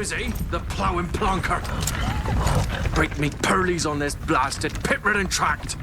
busy, the ploughing plonker. Break me pearlies on this blasted pit-ridden tract.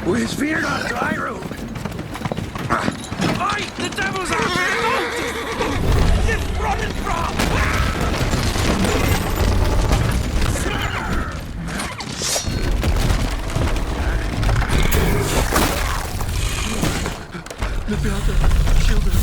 Where's Fear not dry room? Oi! The devil's out here! It's running from! Look out there! Shield him!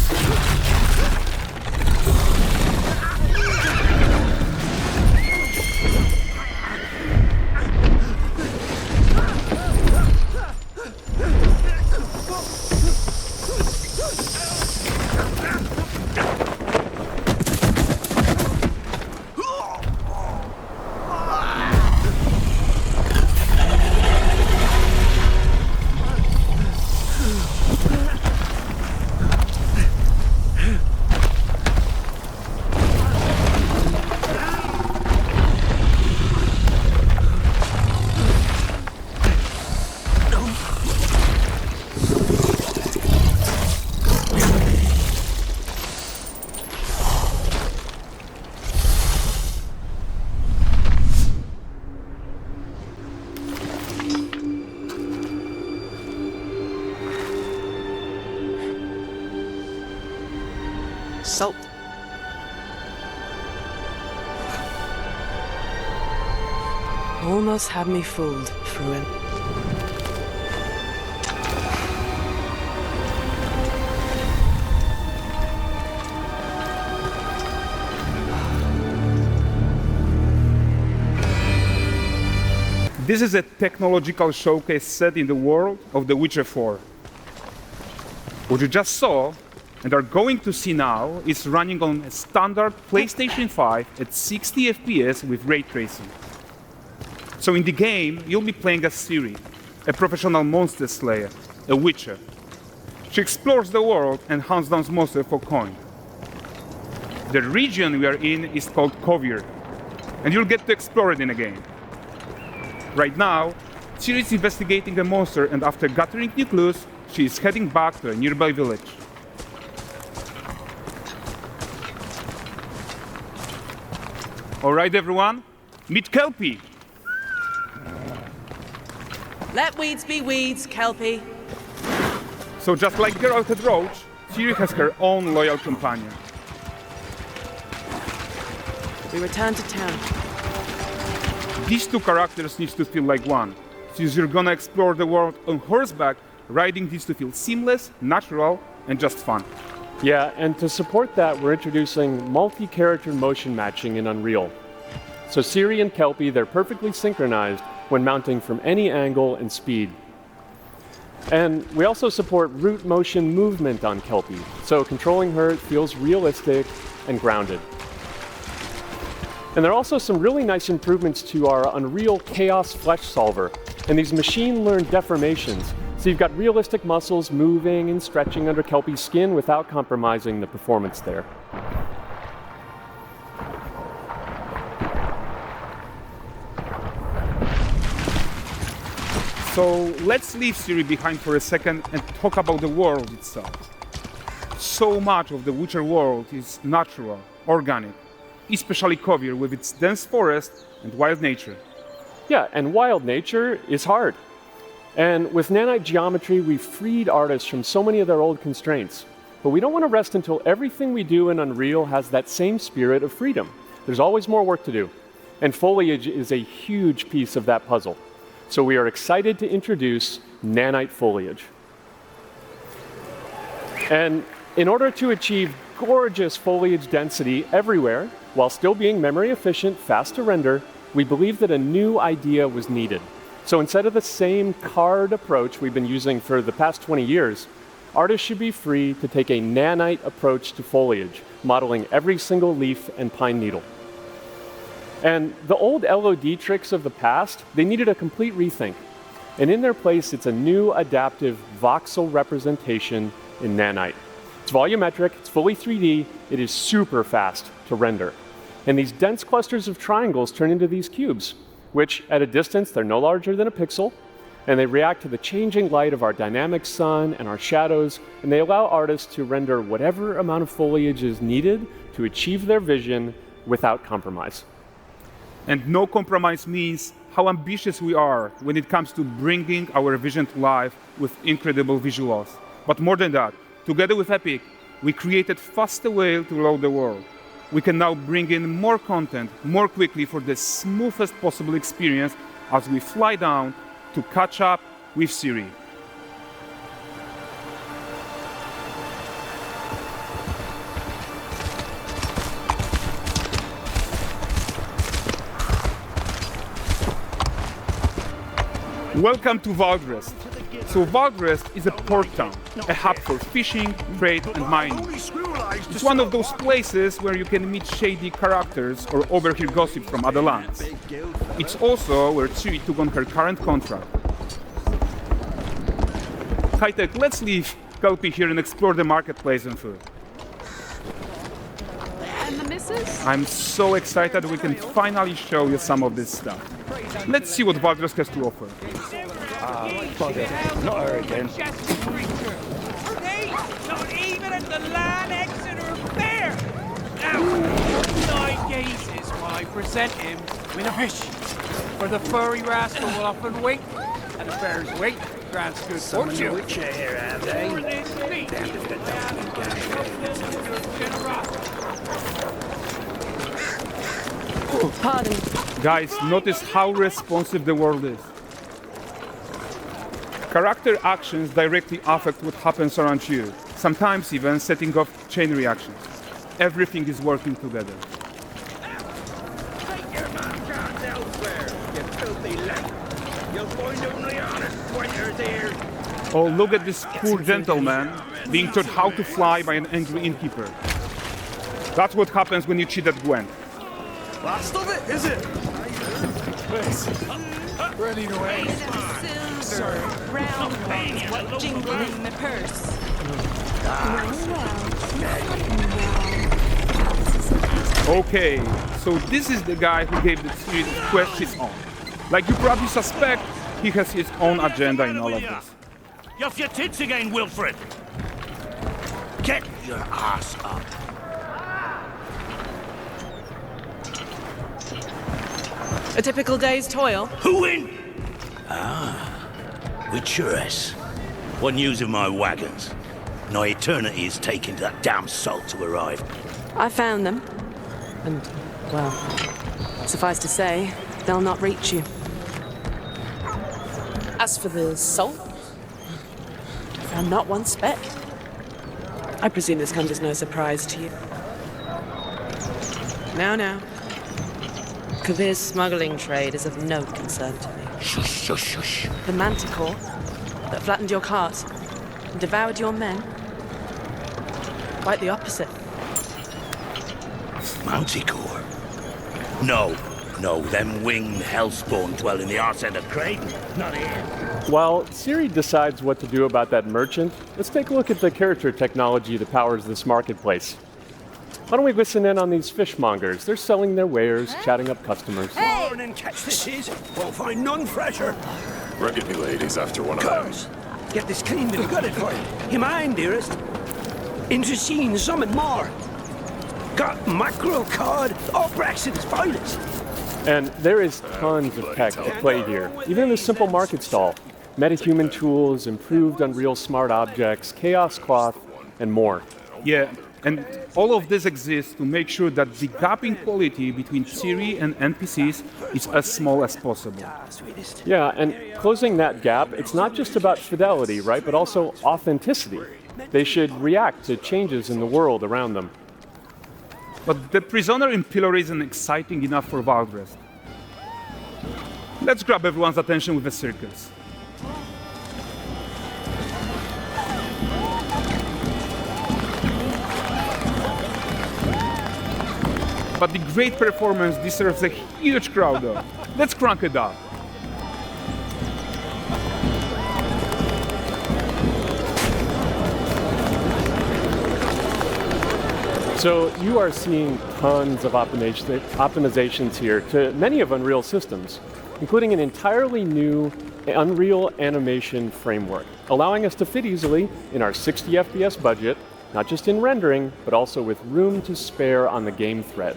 Salt. Almost had me fooled, Fruin. This is a technological showcase set in the world of The Witcher 4. What you just saw and are going to see now is running on a standard PlayStation 5 at 60 FPS with ray tracing. So in the game, you'll be playing as Ciri, a professional monster slayer, a witcher. She explores the world and hunts down monsters for coin. The region we are in is called Kovir, and you'll get to explore it in the game. Right now, Ciri is investigating a monster, and after gathering new clues, she is heading back to a nearby village. All right, everyone, meet Kelpie. Let weeds be weeds, Kelpie. So just like Geralt and Roach, Ciri has her own loyal companion. We return to town. These two characters need to feel like one. Since you're gonna explore the world on horseback, riding needs to feel seamless, natural, and just fun. Yeah, and to support that, we're introducing multi-character motion matching in Unreal. So Ciri and Kelpie, they're perfectly synchronized when mounting from any angle and speed. And we also support root motion movement on Kelpie, so controlling her feels realistic and grounded. And there are also some really nice improvements to our Unreal Chaos Flesh Solver and these machine-learned deformations. So you've got realistic muscles moving and stretching under Kelpie's skin without compromising the performance there. So let's leave Ciri behind for a second and talk about the world itself. So much of the Witcher world is natural, organic, especially Kovir with its dense forest and wild nature. Yeah, and wild nature is hard. And with nanite geometry, we've freed artists from so many of their old constraints. But we don't want to rest until everything we do in Unreal has that same spirit of freedom. There's always more work to do. And foliage is a huge piece of that puzzle. So we are excited to introduce nanite foliage. And in order to achieve gorgeous foliage density everywhere, while still being memory efficient, fast to render, we believe that a new idea was needed. So instead of the same card approach we've been using for the past 20 years, artists should be free to take a nanite approach to foliage, modeling every single leaf and pine needle. And the old LOD tricks of the past, they needed a complete rethink. And in their place, it's a new adaptive voxel representation in nanite. It's volumetric, it's fully 3D, it is super fast to render. And these dense clusters of triangles turn into these cubes, which at a distance, they're no larger than a pixel, And they react to the changing light of our dynamic sun and our shadows, and they allow artists to render whatever amount of foliage is needed to achieve their vision without compromise. And no compromise means how ambitious we are when it comes to bringing our vision to life with incredible visuals. But more than that, together with Epic, we created faster way to load the world. We can now bring in more content more quickly for the smoothest possible experience as we fly down to catch up with Siri. Welcome to Valdrest. So Valdrest is a port town, a hub for fishing, trade and mining. It's one of those places where you can meet shady characters or overhear gossip from other lands. It's also where Ciri took on her current contract. High-tech, let's leave Kelpie here and explore the marketplace and food. And the missus? I'm so excited we can finally show you some of this stuff. Let's see what Valdrest has to offer. Bugger, not her again. Hey, not even at the Land Exeter Fair! Now, 9 gazes while I present him with a fish. For the furry rascal will often wink, and the fair's weight grants good fortune. Which here, have they? Pardon. Guys, notice how responsive the world is. Character actions directly affect what happens around you, sometimes even setting off chain reactions. Everything is working together. Take your man elsewhere, you filthy leg. You'll find only honest pointers here. Oh, look at this poor gentleman being taught how to fly by an angry innkeeper. That's what happens when you cheat at Gwent. Last of it, is it? Running away. Silver, round ones, jingle in the purse. Okay, so this is the guy who gave the series quest his own. Like you probably suspect, he has his own agenda in all of this. You're off your tits again, Wilfred. Get your ass up. A typical day's toil. Who in? With Churres. One news of my wagons. No eternity is taking that damn salt to arrive. I found them. And, well, suffice to say, they'll not reach you. As for the salt, I found not one speck. I presume this comes as no surprise to you. Now. Kavir's smuggling trade is of no concern to me. Shush, shush, shush. The manticore that flattened your cart and devoured your men? Quite the opposite. Manticore? No, them winged hellspawn dwell in the arse end of Creighton. Not here. While Siri decides what to do about that merchant, let's take a look at the character technology that powers this marketplace. Why don't we listen in on these fishmongers? They're selling their wares, chatting up customers. Morning, catch this is. Won't find none fresher. Reckon me lady's after one of them. Course. Get this cleaned and gutted for you. You mind, dearest? Into seeing some and more. Got mackerel, cod, all Brexit's finest. And there is tons of tech at play here, even in this simple market stall. Metahuman tools, improved Unreal smart objects, chaos cloth, and more. Yeah, and all of this exists to make sure that the gap in quality between Ciri and NPCs is as small as possible. Yeah, and closing that gap, it's not just about fidelity, right, but also authenticity. They should react to changes in the world around them. But the prisoner in pillory isn't exciting enough for Valdrest. Let's grab everyone's attention with a circus. But the great performance deserves a huge crowd though. Let's crank it up. So you are seeing tons of optimizations here to many of Unreal systems, including an entirely new Unreal animation framework, allowing us to fit easily in our 60 FPS budget, not just in rendering, but also with room to spare on the game thread.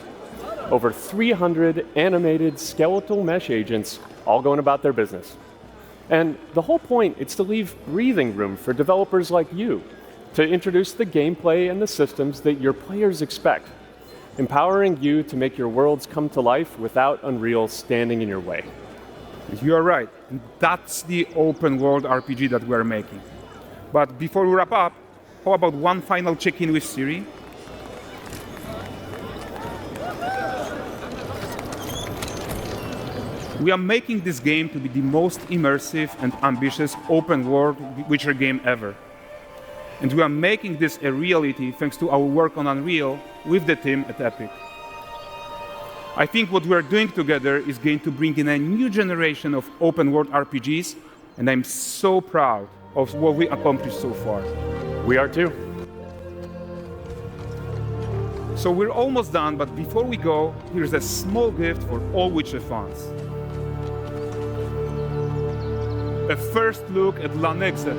Over 300 animated skeletal mesh agents all going about their business. And the whole point is to leave breathing room for developers like you to introduce the gameplay and the systems that your players expect, empowering you to make your worlds come to life without Unreal standing in your way. You are right. That's the open world RPG that we're making. But before we wrap up, how about one final check-in with Siri? We are making this game to be the most immersive and ambitious open world Witcher game ever. And we are making this a reality thanks to our work on Unreal with the team at Epic. I think what we are doing together is going to bring in a new generation of open world RPGs, and I'm so proud of what we accomplished so far. We are too. So we're almost done, but before we go, here's a small gift for all Witcher fans. A first look at Lanexeter.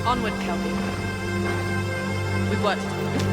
Onward, Kelby. With what?